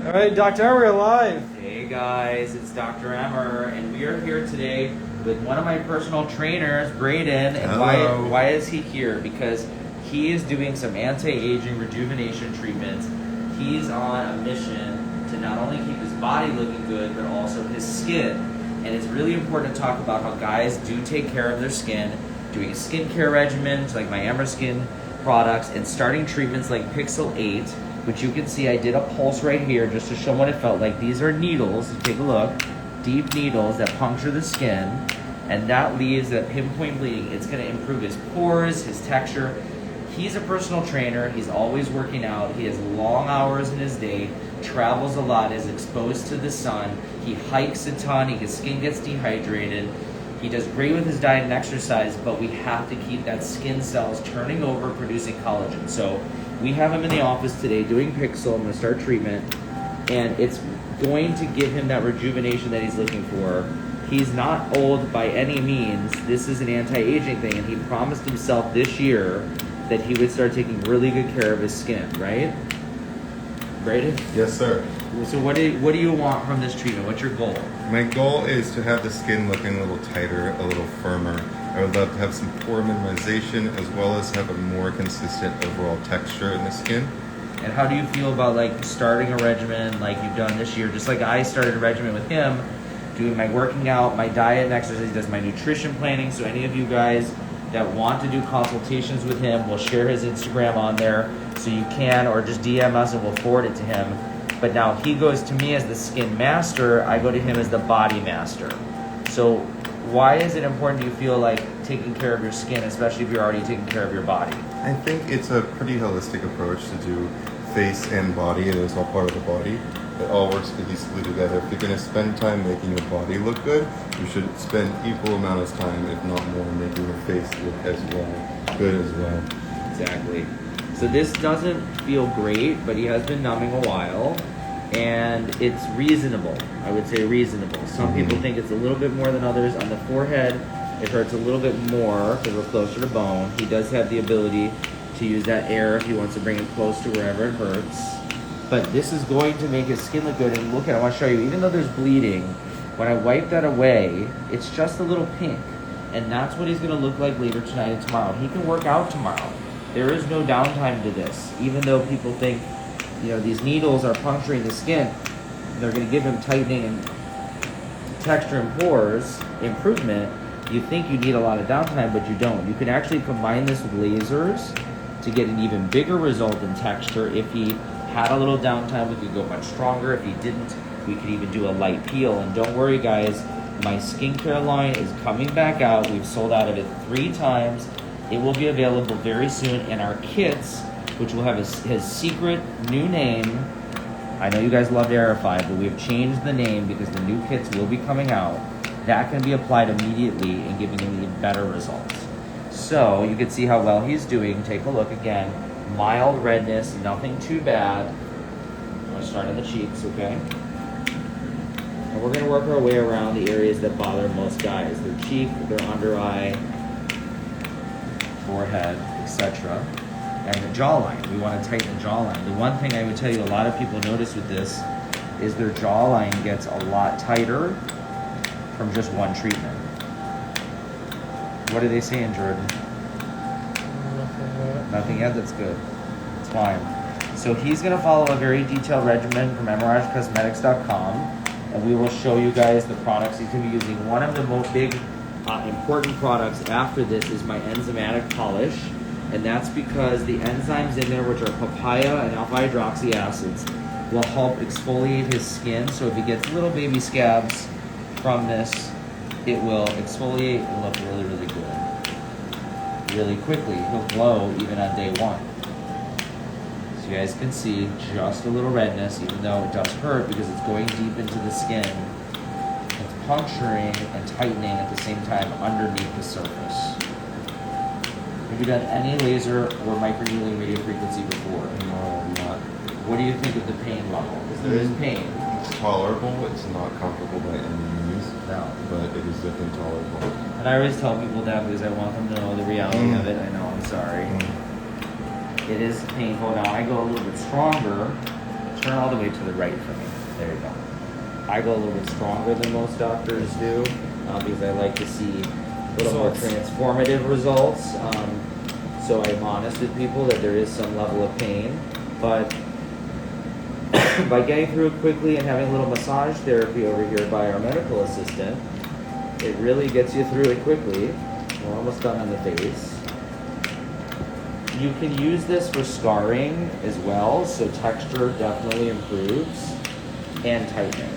All right, Dr. Emmer, live. Hey guys, it's Dr. Emmer, and we are here today with one of my personal trainers, Braden. And why is he here? Because he is doing some anti-aging rejuvenation treatments. He's on a mission to not only keep his body looking good, but also his skin. And it's really important to talk about how guys do take care of their skin, doing a skincare regimen like my Emmer Skin products, and starting treatments like PIXEL8, which you can see I did a pulse right here just to show what it felt like. These are needles, take a look, deep needles that puncture the skin, and that leaves that pinpoint bleeding. It's gonna improve his pores, his texture. He's a personal trainer, he's always working out, he has long hours in his day, travels a lot, is exposed to the sun, he hikes a ton, his skin gets dehydrated. He does great with his diet and exercise, but we have to keep that skin cells turning over, producing collagen. So we have him in the office today doing Pixel. I'm gonna start treatment, and it's going to give him that rejuvenation that he's looking for. He's not old by any means. This is an anti-aging thing, and he promised himself this year that he would start taking really good care of his skin, right? Braden? Yes, sir. So what do you want from this treatment? What's your goal? My goal is to have the skin looking a little tighter, a little firmer. I would love to have some pore minimization as well as have a more consistent overall texture in the skin. And how do you feel about like starting a regimen like you've done this year? Just like I started a regimen with him, doing my working out, my diet and exercise, he does my nutrition planning. So any of you guys that want to do consultations with him, we'll share his Instagram on there so you can, or just DM us and we'll forward it to him. But now he goes to me as the skin master, I go to him as the body master. So why is it important do you feel like taking care of your skin, especially if you're already taking care of your body? I think it's a pretty holistic approach to do face and body. It is all part of the body. It all works cohesively together. If you're going to spend time making your body look good, you should spend equal amount of time, if not more, making your face look as well, good as well. Exactly. So this doesn't feel great, but he has been numbing a while, and it's reasonable. I would say reasonable. Some people think it's a little bit more than others. On the forehead, it hurts a little bit more because we're closer to bone. He does have the ability to use that air if he wants to bring it close to wherever it hurts. But this is going to make his skin look good. And look at it, I want to show you, even though there's bleeding, when I wipe that away, it's just a little pink. And that's what he's going to look like later tonight and tomorrow. He can work out tomorrow. There is no downtime to this. Even though people think, you know, these needles are puncturing the skin, they're going to give him tightening and texture and pores improvement. You think you need a lot of downtime, but you don't. You can actually combine this with lasers to get an even bigger result in texture. If he had a little downtime, we could go much stronger. If he didn't, we could even do a light peel. And don't worry, guys, my skincare line is coming back out. We've sold out of it 3 times. It will be available very soon. And our kits, which will have his secret new name. I know you guys love Aerify, but we've changed the name because the new kits will be coming out. That can be applied immediately and giving him even better results. So you can see how well he's doing. Take a look again. Mild redness, nothing too bad. I'm gonna start on the cheeks, okay? And we're gonna work our way around the areas that bother most guys. Their cheek, their under eye, forehead, etc. And the jawline. We want to tighten the jawline. The one thing I would tell you a lot of people notice with this is their jawline gets a lot tighter from just one treatment. What are they saying, Jordan? Nothing yet? That's good. It's fine. So he's going to follow a very detailed regimen from MRIcosmetics.com, and we will show you guys the products he's going to be using. One of the most big important products after this is my enzymatic polish, and that's because the enzymes in there, which are papaya and alpha hydroxy acids, will help exfoliate his skin. So if he gets little baby scabs from this, it will exfoliate and look really, really good. Really quickly. He'll glow even on day 1. So you guys can see just a little redness, even though it does hurt because it's going deep into the skin. It's puncturing and tightening at the same time underneath the surface. Have you done any laser or microneedling radio frequency before? No, not. What do you think of the pain level? Because there is pain. It's tolerable. It's not comfortable by any means. No. But it is definitely tolerable. And I always tell people that because I want them to know the reality of it. I know, I'm sorry. It is painful. Now I go a little bit stronger turn all the way to the right for me. There you go. I go a little bit stronger than most doctors do because I like to see a little more transformative results. So I'm honest with people that there is some level of pain, but by getting through it quickly and having a little massage therapy over here by our medical assistant, it really gets you through it quickly. We're almost done on the face. You can use this for scarring as well, so texture definitely improves, and tightening.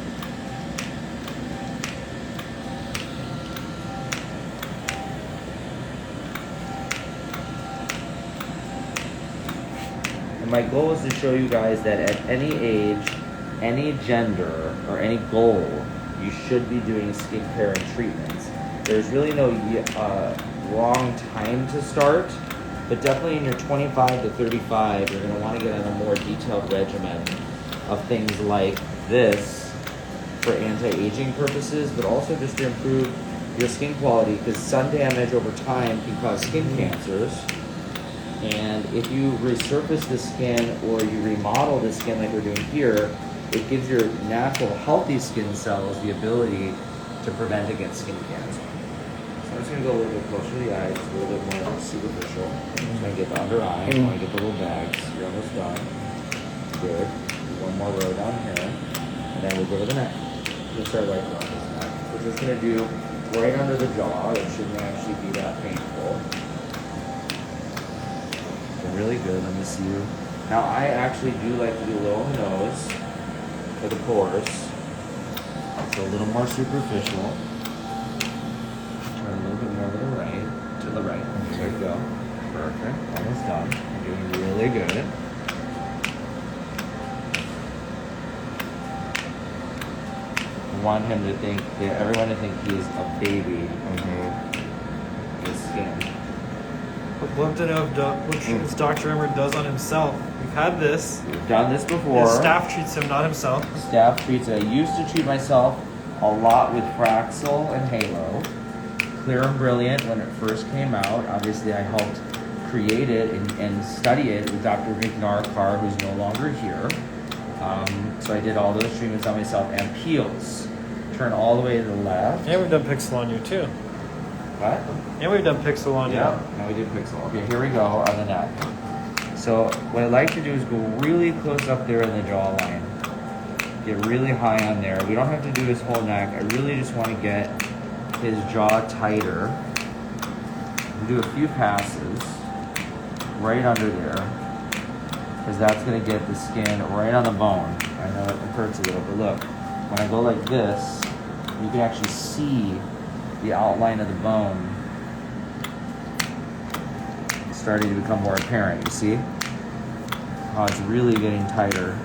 And my goal is to show you guys that at any age, any gender, or any goal, you should be doing skincare and treatments. There's really no wrong time to start, but definitely in your 25 to 35, you're going to want to get on a more detailed regimen of things like this for anti-aging purposes, but also just to improve your skin quality, because sun damage over time can cause skin cancers. And if you resurface the skin or you remodel the skin like we're doing here, it gives your natural healthy skin cells the ability to prevent against skin cancer. So I'm just going to go a little bit closer to the eyes, a little bit more superficial. I'm just going to get the under eye, I want to get the little bags. You're almost done. Good. One more row down here. And then we'll go to the neck. We'll start right around this neck. We're just going to do right under the jaw. It shouldn't actually be that painful. Really good. Let me see you. Now I actually do like to do a little on the nose for the pores. So a little more superficial. Turn a little bit more to the right. To the right. There you go. Perfect. Almost done. You're doing really good. I want him to think, everyone to think he's a baby. His skin. I'd love to know what Dr. Emmer does on himself. We've had this. We've done this before. His staff treats him, not himself. Staff treats it. I used to treat myself a lot with Fraxel and Halo. Clear and Brilliant when it first came out. Obviously, I helped create it and study it with Dr. Vic Narkar, who's no longer here. So I did all those treatments on myself. And peels. Turn all the way to the left. And we've done Pixel on you too. What? And we've done Pixel on you. Yeah, now we did Pixel. Okay, here we go on the neck. So what I like to do is go really close up there in the jawline. Get really high on there. We don't have to do his whole neck. I really just want to get his jaw tighter. Do a few passes right under there, because that's going to get the skin right on the bone. I know it hurts a little, but look, when I go like this, you can actually see the outline of the bone starting to become more apparent. You see how it's really getting tighter.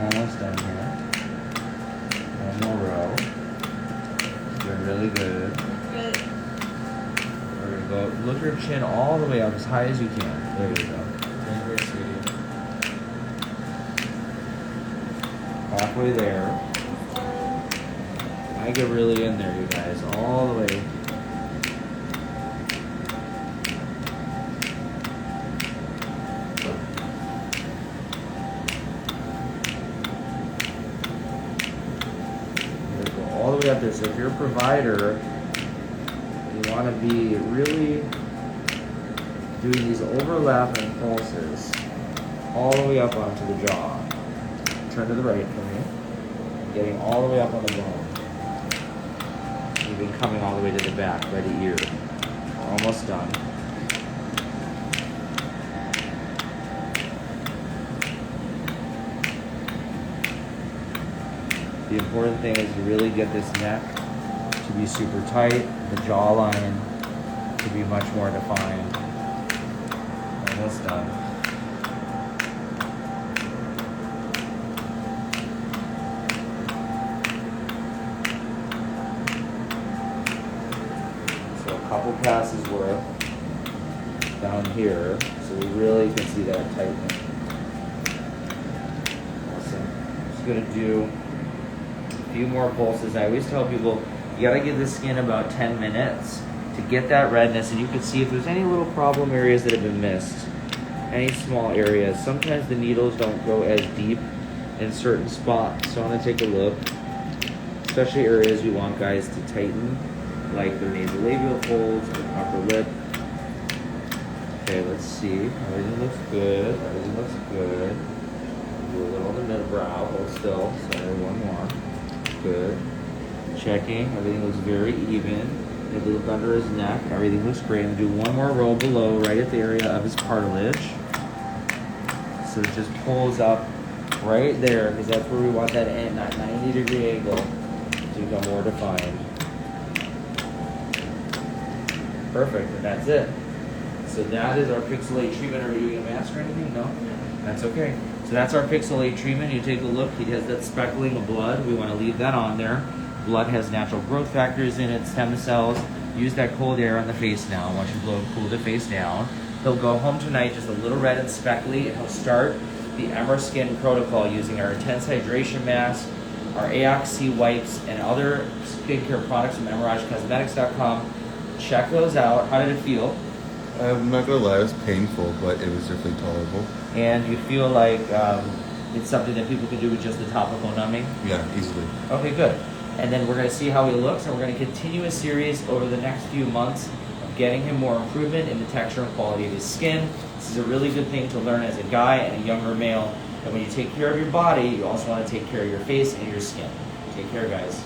Almost done here. One more row. Doing really good. We're gonna go look your chin all the way up as high as you can. There you go. Right here, sweetie. Halfway there. I get really in there, you guys, all the way. All the way up there. So if you're a provider, you want to be really doing these overlapping pulses all the way up onto the jaw. Turn to the right for me. Getting all the way up on the bone. Even coming all the way to the back, by the ear. Almost done. The important thing is to really get this neck to be super tight, the jawline to be much more defined. Almost done. So a couple passes worth down here, so we really can see that tightening. Awesome. Just gonna do few more pulses. I always tell people You gotta give the skin about 10 minutes to get that redness, and you can see if there's any little problem areas that have been missed, any small areas. Sometimes the needles don't go as deep in certain spots, so I'm gonna take a look, especially areas we want guys to tighten, like the nasolabial folds, the upper lip. Okay, let's see. Everything looks good. Everything looks good. Do a little on the mid brow. Hold still. Sorry, one more. Good. Checking. Everything looks very even. Maybe look under his neck. Everything looks great. I'm gonna do one more row below, right at the area of his cartilage. So it just pulls up right there, because that's where we want that 90-degree angle to become more defined. Perfect, and that's it. So that is our PIXEL8 treatment. Are we doing a mask or anything? No? That's okay. So that's our PIXEL8 treatment. You take a look, he has that speckling of blood. We want to leave that on there. Blood has natural growth factors in it, stem cells. Use that cold air on the face now. Once you blow and cool the face down. He'll go home tonight just a little red and speckly, and he'll start the Emer Skin protocol using our intense hydration mask, our AOC wipes, and other skincare products from EmerageCosmetics.com. Check those out. How did it feel? I'm not gonna lie, it was painful, but it was definitely tolerable. And you feel like it's something that people can do with just the topical numbing? Yeah, easily. Okay, good. And then we're going to see how he looks, and we're going to continue a series over the next few months of getting him more improvement in the texture and quality of his skin. This is a really good thing to learn as a guy and a younger male. And when you take care of your body, you also want to take care of your face and your skin. Take care, guys.